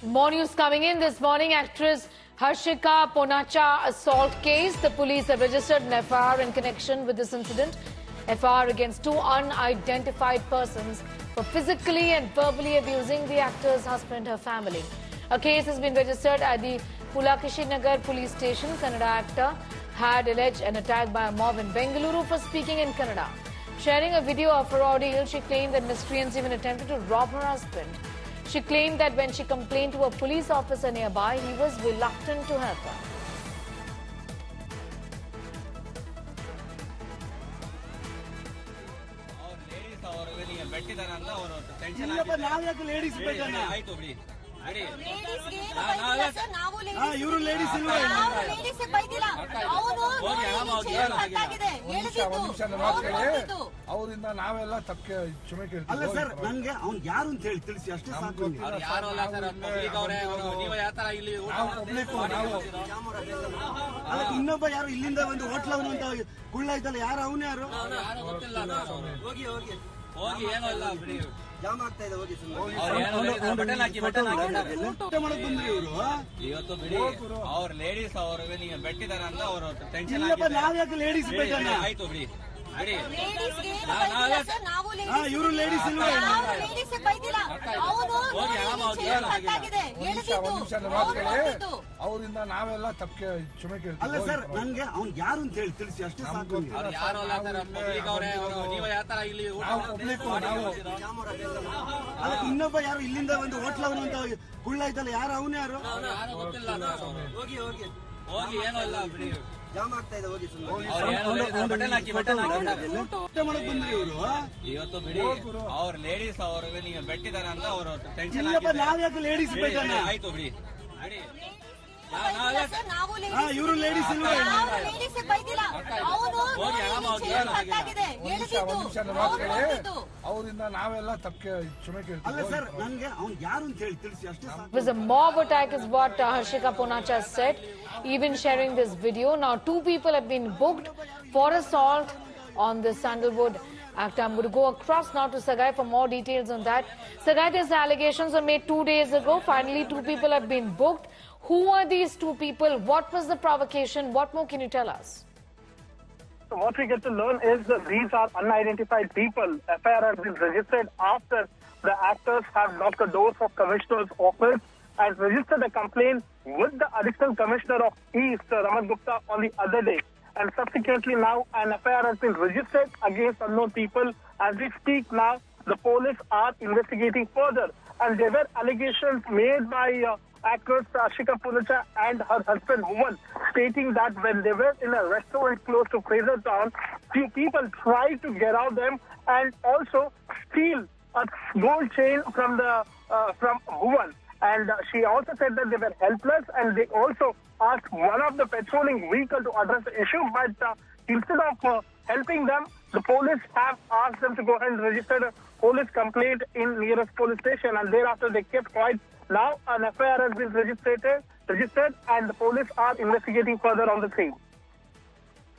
More news coming in this morning. Actress Harshika Ponacha assault case. The police have registered an FIR in connection with this incident. FIR against two unidentified persons for physically and verbally abusing the actor's husband, her family. A case has been registered at the Pulakeshi Nagar police station. Kannada actor had alleged an attack by a mob in Bengaluru for speaking in Kannada. Sharing a video of her ordeal, she claimed that miscreants even attempted to rob her husband. She claimed that when she complained to a police officer nearby, he was reluctant to help her. ಇವರು ladies ಇಲ್ವಾ ಅವರಿಂದ ನಾವೆಲ್ಲ ತಪ್ಪೆ ಕ್ಷಮೆ ಕೇಳ್ತೀವಿ. ಅಲ್ಲ sir, ನನ್ಗೆ ಅವ್ನ್ ಯಾರು ಅಂತ ಹೇಳಿ ತಿಳಿಸಿ ಅಷ್ಟೇ ಸಾಕು. ಅದಕ್ಕೆ ಇನ್ನೊಬ್ಬ ಯಾರು ಇಲ್ಲಿಂದ ಒಂದು ಹೋಟ್ಲವನು ಅಂತ ಕುಳ್ಳ ಇದ್ದಲ್ಲ, ಯಾರು ಅವನು ಯಾರು ಹೋಗಿ ಹೋಗಿ ಹೋಗಿ ಏನೋ ಇಲ್ಲ ಬಿಡಿ. ಜಾಮ್ ಆಗ್ತಾ ಇದೆ, ಹೋಗಿ ಮಾಡಕ್ ಬಂದ್ರಿ ಇವರು ಇವತ್ತು ಬಿಡಿ. ಅವ್ರ ಲೇಡೀಸ್ ಅವ್ರಿಗೆ ನೀವು ಬೆಟ್ಟಿದಾರ ಅಂತ ಅವರು ಟೆನ್ಷನ್. ನಾವ್ಯಾಕೆ ಲೇಡೀಸ್ ಬೇಕಲ್ಲ? ಆಯ್ತು ಬಿಡಿ ಬಿಡಿ. ಇವರು ಲೇಡೀಸ್ ಇಲ್ವಾ ಅವರಿಂದ ನಾವೆಲ್ಲ ತಪ್ಪೆ ಕ್ಷಮೆ ಕೇಳ್ತೀವಿ. ಅಲ್ಲ ಸರ್, ನನ್ಗೆ ಅವ್ನ್ ಯಾರು ಅಂತ ಹೇಳಿ ತಿಳಿಸಿ ಅಷ್ಟೇ ಸಾಕು. ಯಾರು ಅಲ್ಲ ಸರ್, ನೀವು ಯಾವ ತರ ಇಲ್ಲಿ ಅದಕ್ಕೆ ಇನ್ನೊಬ್ಬ ಯಾರು ಇಲ್ಲಿಂದ ಒಂದು ಹೋಟ್ಲವನು ಅಂತ ಕುಳ್ಳ ಇದ್ದಲ್ಲ, ಯಾರು ಅವನು ಯಾರು ಗೊತ್ತಿಲ್ಲ. ಹೋಗಿ ಹೋಗಿ ಹೋಗಿ ಏನೋ ಇಲ್ಲ ಬಿಡಿ. ಜಾಮ್ ಆಗ್ತಾ ಇದೆ, ಹೋಗಿ ಮಾಡಕ್ ಬಂದ್ರಿ ಇವರು ಇವತ್ತು ಬಿಡಿ. ಅವ್ರ ಲೇಡೀಸ್ ಅವ್ರಿಗೆ ನೀವು ಬೆಟ್ಟಿದಾರ ಅಂತ ಅವರು ಟೆನ್ಷನ್. ನಾವ್ಯಾಕೆ ಲೇಡೀಸ್ ಬೇಕಲ್ಲ? ಆಯ್ತು ಬಿಡಿ ಬಿಡಿ. ಇವರು ಲೇಡೀಸ್ ಇಲ್ವಾ ಅವರಿಂದ ನಾವೆಲ್ಲ ತಪ್ಪೆ ಕ್ಷಮೆ ಕೇಳ್ತೀವಿ. ಅಲ್ಲ ಸರ್, ನನ್ಗೆ ಅವ್ನ್ ಯಾರು ಅಂತ ಹೇಳಿ ತಿಳಿಸಿ ಅಷ್ಟೇ ಸಾಕು. It was a mob attack is what Harshika Ponacha said, even sharing this video. Now, two people have been booked for assault on the Sandalwood actor. I'm going to go across now to Sagai for more details on that. Sagai, these allegations were made 2 days ago. Finally, two people have been booked. Who are these two people? What was the provocation? What more can you tell us? So what we get to learn is that these are unidentified people. FIR has been registered after the actors have knocked the doors of Commissioner's office and registered a complaint with the Additional Commissioner of East, Raman Gupta, on the other day. And subsequently now an FIR has been registered against unknown people. As we speak now, the police are investigating further. And there were allegations made by actress Harshika Ponacha and her husband Human, stating that when they were in a restaurant close to Fraser Town, few people tried to get out them and also steal a gold chain from Human. And she also said that they were helpless, and they also asked one of the patrolling vehicle to address the issue. But instead of helping them, the police have asked them to go ahead and register a police complaint in nearest police station, and thereafter they kept quiet. Now an FIR has been registered, and the police are investigating further on the scene.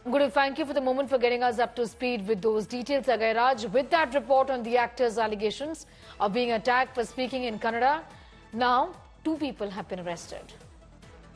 I'm going to thank you for the moment for getting us up to speed with those details, Sagai Raj. With that report on the actor's allegations of being attacked for speaking in Kannada, now two people have been arrested.